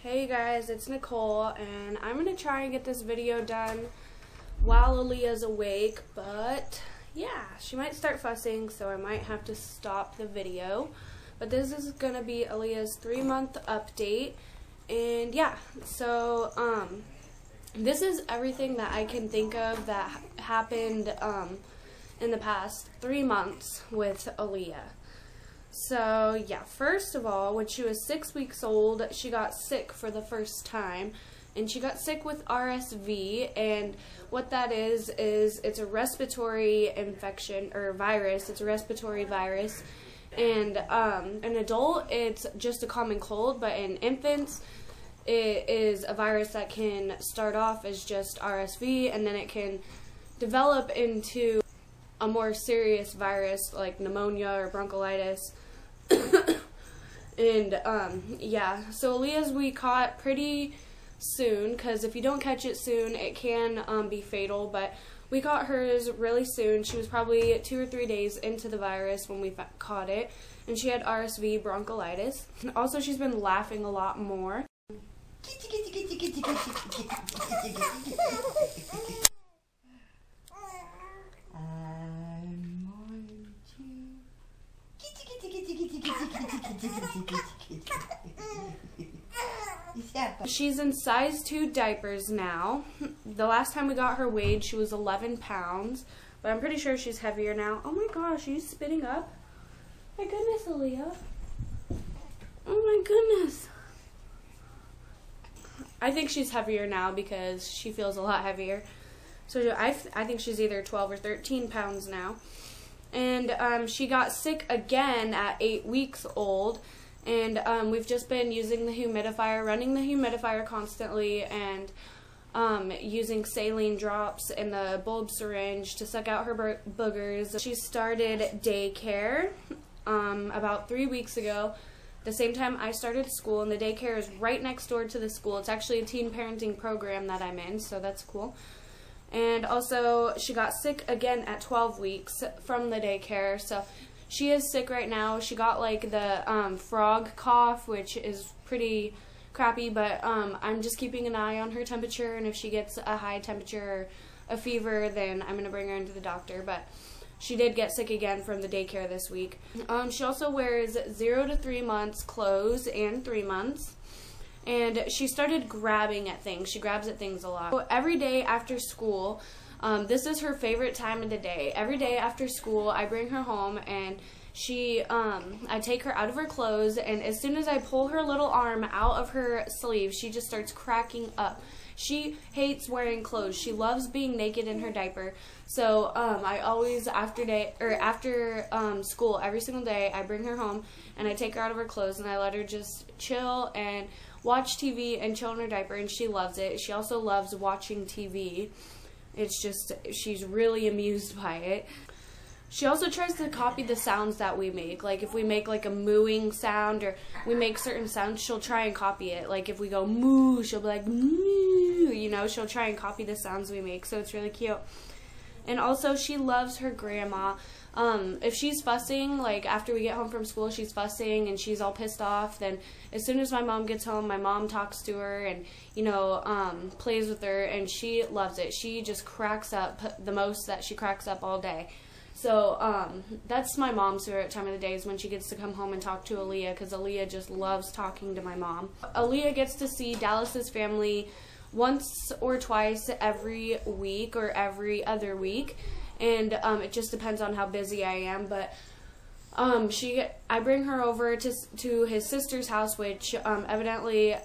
Hey guys, it's Nicole, and I'm going to try and get this video done while Aleia's awake, but yeah, she might start fussing, so I might have to stop the video. But this is going to be Aleia's 3-month update, and yeah, so this is everything that I can think of that happened in the past 3 months with Aleia. So yeah, first of all, when she was 6 weeks old, she got sick for the first time, and she got sick with RSV, and what that is it's a respiratory infection, or virus. It's a respiratory virus, and an adult, it's just a common cold, but in infants, it is a virus that can start off as just RSV, and then it can develop into a more serious virus like pneumonia or bronchiolitis. And yeah, so Aleia's we caught pretty soon, because if you don't catch it soon, it can be fatal, but we caught hers really soon. She was probably 2 or 3 days into the virus when we caught it, and she had RSV bronchiolitis. Also, she's been laughing a lot more. She's in size 2 diapers now. The last time we got her weighed, she was 11 pounds, but I'm pretty sure she's heavier now. Oh my gosh, are you spitting up? My goodness, Aleia. Oh my goodness. I think she's heavier now because she feels a lot heavier. So I think she's either 12 or 13 pounds now. And she got sick again at 8 weeks old, and we've just been using the humidifier, running the humidifier constantly, and using saline drops in the bulb syringe to suck out her boogers. She started daycare about 3 weeks ago, the same time I started school, and the daycare is right next door to the school. It's actually a teen parenting program that I'm in, so that's cool. And also, she got sick again at 12 weeks from the daycare, so she is sick right now. She got like the frog cough, which is pretty crappy, but I'm just keeping an eye on her temperature, and if she gets a high temperature or a fever, then I'm going to bring her into the doctor. But she did get sick again from the daycare this week. She also wears 0 to 3 months clothes and 3 months. And she started grabbing at things. She grabs at things a lot. So every day after school, this is her favorite time of the day. Every day after school, I bring her home, and I take her out of her clothes, and as soon as I pull her little arm out of her sleeve, she just starts cracking up. She hates wearing clothes. She loves being naked in her diaper. So I always, after school, every single day, I bring her home, and I take her out of her clothes, and I let her just chill and watch TV and chill in her diaper, and she loves it. She also loves watching TV. It's just, she's really amused by it. She also tries to copy the sounds that we make. Like if we make like a mooing sound, or we make certain sounds, she'll try and copy it. Like if we go moo, she'll be like moo, you know, she'll try and copy the sounds we make, so it's really cute. And also, she loves her grandma. If she's fussing, like after we get home from school, she's fussing and she's all pissed off, then as soon as my mom gets home, my mom talks to her and, you know, plays with her, and she loves it. She just cracks up the most that she cracks up all day. So that's my mom's favorite time of the day, is when she gets to come home and talk to Aleia, because Aleia just loves talking to my mom. Aleia gets to see Dallas's family once or twice every week or every other week, and it just depends on how busy I am. But I bring her over to his sister's house, which evidently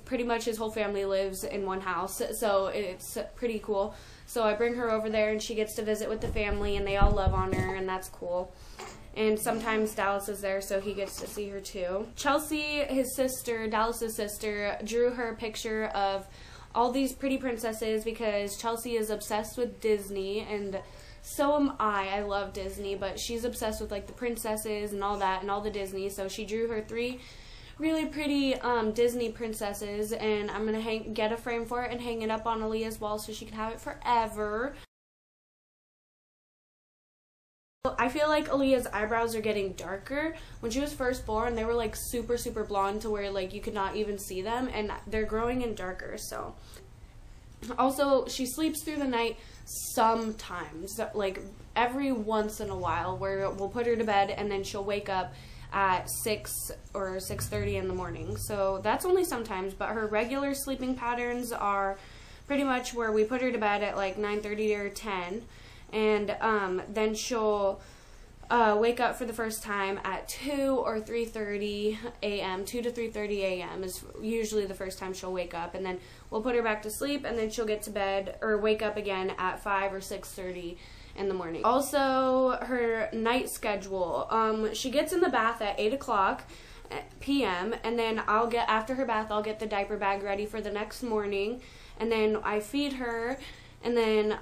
pretty much his whole family lives in one house, so it's pretty cool. So I bring her over there, and she gets to visit with the family, and they all love on her, and that's cool. And sometimes Dallas is there, so he gets to see her too. Chelsea, his sister, Dallas's sister, drew her a picture of all these pretty princesses, because Chelsea is obsessed with Disney, and so am I. I love Disney, but she's obsessed with like the princesses and all that, and all the Disney. So she drew her 3 really pretty Disney princesses, and I'm gonna get a frame for it and hang it up on Aleia's wall so she can have it forever. I feel like Alea's eyebrows are getting darker. When she was first born, they were like super, super blonde to where like you could not even see them, and they're growing in darker, so. Also, she sleeps through the night sometimes, like every once in a while, where we'll put her to bed and then she'll wake up at 6 or 6:30 in the morning. So that's only sometimes, but her regular sleeping patterns are pretty much where we put her to bed at like 9:30 or 10, and then she'll wake up for the first time at 2 or 3:30 a.m. 2 to 3:30 a.m. is usually the first time she'll wake up, and then we'll put her back to sleep, and then she'll get to bed or wake up again at 5 or 6:30 in the morning. Also, her night schedule. She gets in the bath at 8 o'clock p.m. and then after her bath, I'll get the diaper bag ready for the next morning, and then I feed her. And then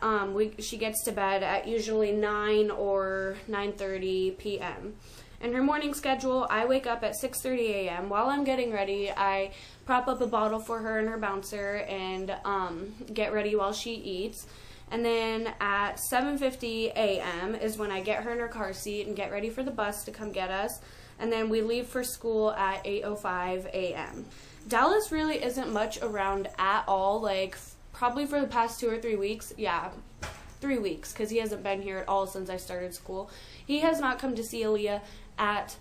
she gets to bed at usually 9 or 9:30 p.m. In her morning schedule, I wake up at 6:30 a.m. While I'm getting ready, I prop up a bottle for her in her bouncer and get ready while she eats. And then at 7:50 a.m. is when I get her in her car seat and get ready for the bus to come get us. And then we leave for school at 8:05 a.m. Dallas really isn't much around at all, like probably for the past 2 or 3 weeks. Yeah, 3 weeks, because he hasn't been here at all since I started school. He has not come to see Aleia at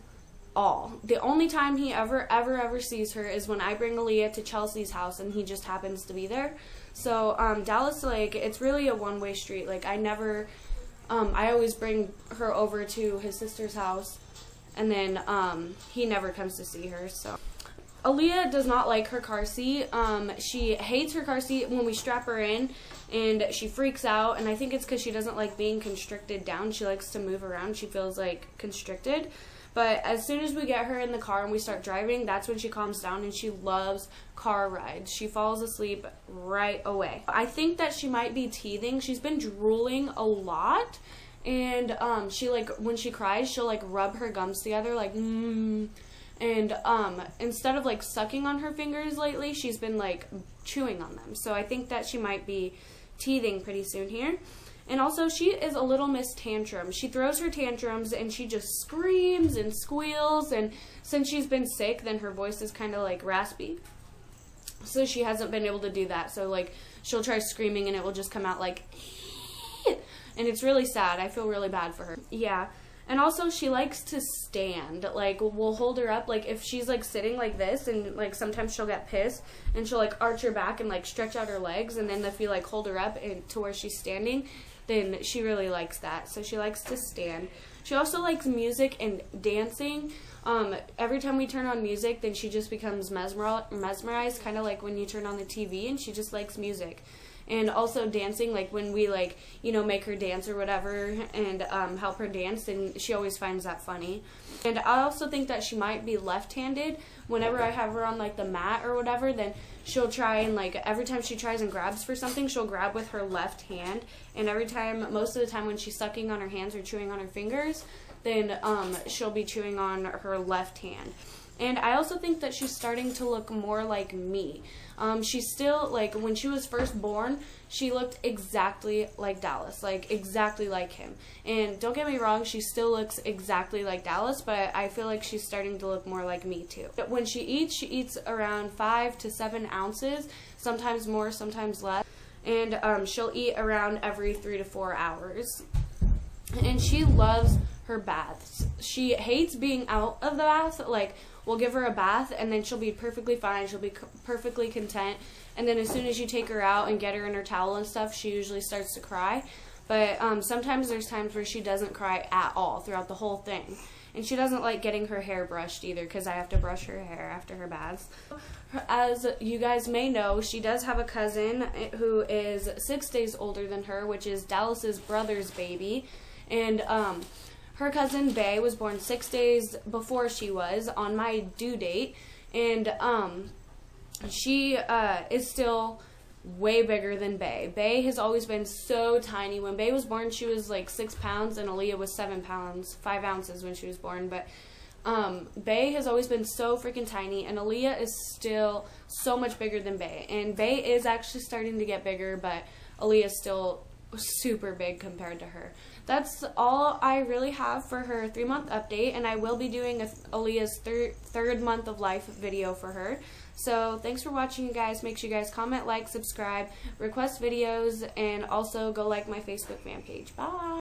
all. The only time he ever sees her is when I bring Aleia to Chelsea's house, and he just happens to be there. So Dallas, like, it's really a one-way street. Like, I always bring her over to his sister's house, and then he never comes to see her. So Aleia does not like her car seat. She hates her car seat when we strap her in, and she freaks out, and I think it's because she doesn't like being constricted down. She likes to move around. She feels like constricted. But as soon as we get her in the car and we start driving, that's when she calms down, and she loves car rides. She falls asleep right away. I think that she might be teething. She's been drooling a lot, and she, like, when she cries, she'll like rub her gums together like and instead of like sucking on her fingers lately, she's been like chewing on them. So I think that she might be teething pretty soon here. And also, she is a little Miss Tantrum. She throws her tantrums and she just screams and squeals, and since she's been sick, then her voice is kind of like raspy. So she hasn't been able to do that. So like she'll try screaming and it will just come out like and it's really sad. I feel really bad for her. Yeah. And also, she likes to stand. Like, we'll hold her up. Like, if she's, like, sitting like this, and, like, sometimes she'll get pissed, and she'll, like, arch her back and, like, stretch out her legs, and then if you, like, hold her up to where she's standing, then she really likes that. So she likes to stand. She also likes music and dancing. Every time we turn on music, then she just becomes mesmerized, kind of like when you turn on the TV, and she just likes music. And also dancing, like when we, like, you know, make her dance or whatever, and help her dance, and she always finds that funny. And I also think that she might be left-handed. Whenever I have her on, like, the mat or whatever, then she'll try and, like, every time she tries and grabs for something, she'll grab with her left hand. And most of the time when she's sucking on her hands or chewing on her fingers, then she'll be chewing on her left hand. And I also think that she's starting to look more like me. She's still, like, when she was first born, she looked exactly like Dallas, like, exactly like him. And don't get me wrong, she still looks exactly like Dallas, but I feel like she's starting to look more like me, too. When she eats around 5 to 7 ounces, sometimes more, sometimes less. And she'll eat around every 3 to 4 hours. And she loves her baths. She hates being out of the bath. Like, we'll give her a bath, and then she'll be perfectly fine. She'll be perfectly content. And then as soon as you take her out and get her in her towel and stuff, she usually starts to cry. But sometimes there's times where she doesn't cry at all throughout the whole thing. And she doesn't like getting her hair brushed either, because I have to brush her hair after her baths. As you guys may know, she does have a cousin who is 6 days older than her, which is Dallas's brother's baby. And her cousin, Bae, was born 6 days before she was, on my due date, and she is still way bigger than Bae. Bae has always been so tiny. When Bae was born, she was like 6 pounds, and Aleia was 7 pounds, 5 ounces when she was born, but Bae has always been so freaking tiny, and Aleia is still so much bigger than Bae, and Bae is actually starting to get bigger, but Aleia is still super big compared to her. that's all I really have for her 3-month update, and I will be doing Aleia's third month of life video for her. So thanks for watching, you guys. Make sure you guys comment, like, subscribe, request videos, and also go like my Facebook fan page. Bye!